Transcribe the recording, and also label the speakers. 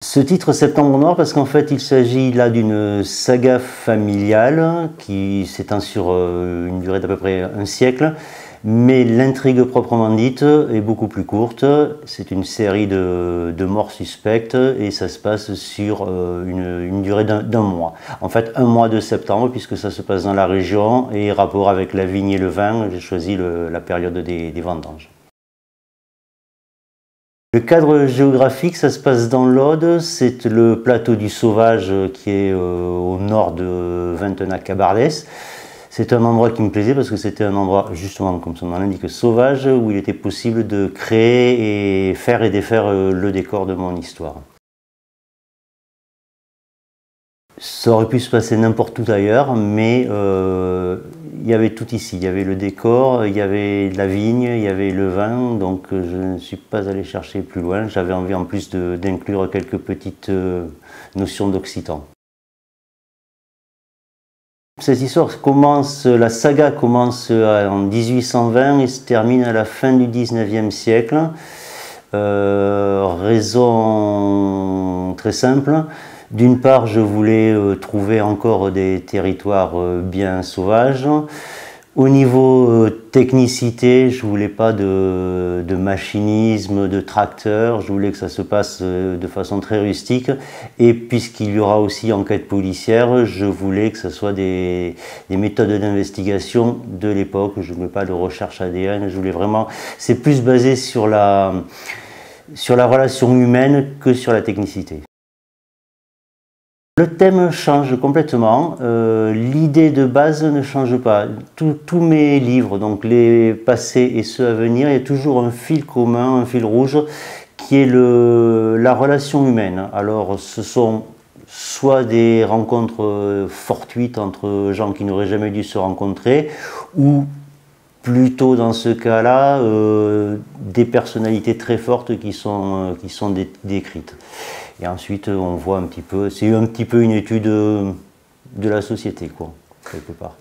Speaker 1: Ce titre Septembre Noir parce qu'en fait il s'agit là d'une saga familiale qui s'étend sur une durée d'à peu près un siècle, mais l'intrigue proprement dite est beaucoup plus courte. C'est une série de morts suspectes et ça se passe sur une durée d'un mois. En fait un mois de septembre puisque ça se passe dans la région et rapport avec la vigne et le vin, j'ai choisi la période des vendanges. Le cadre géographique, ça se passe dans l'Aude, c'est le plateau du Sauvage qui est au nord de Vintena-Cabardès. C'est un endroit qui me plaisait parce que c'était un endroit, justement, comme son nom l'indique, sauvage, où il était possible de créer et faire et défaire le décor de mon histoire. Ça aurait pu se passer n'importe où ailleurs, mais il y avait tout ici. Il y avait le décor, il y avait la vigne, il y avait le vin, donc je ne suis pas allé chercher plus loin. J'avais envie en plus d'inclure quelques petites notions d'occitan. Cette histoire commence, la saga commence en 1820 et se termine à la fin du 19e siècle. Raison très simple. D'une part, je voulais trouver encore des territoires bien sauvages. Au niveau technicité, je voulais pas de machinisme, de tracteur, je voulais que ça se passe de façon très rustique. Et puisqu'il y aura aussi enquête policière, je voulais que ce soit des méthodes d'investigation de l'époque. Je ne voulais pas de recherche ADN, je voulais vraiment... C'est plus basé sur la relation humaine que sur la technicité. Le thème change complètement, l'idée de base ne change pas. Tous mes livres, donc les passés et ceux à venir, il y a toujours un fil commun, un fil rouge, qui est la relation humaine. Alors ce sont soit des rencontres fortuites entre gens qui n'auraient jamais dû se rencontrer, ou plutôt dans ce cas-là, des personnalités très fortes qui sont décrites. Et ensuite, on voit un petit peu, c'est un petit peu une étude de la société, quoi, quelque part.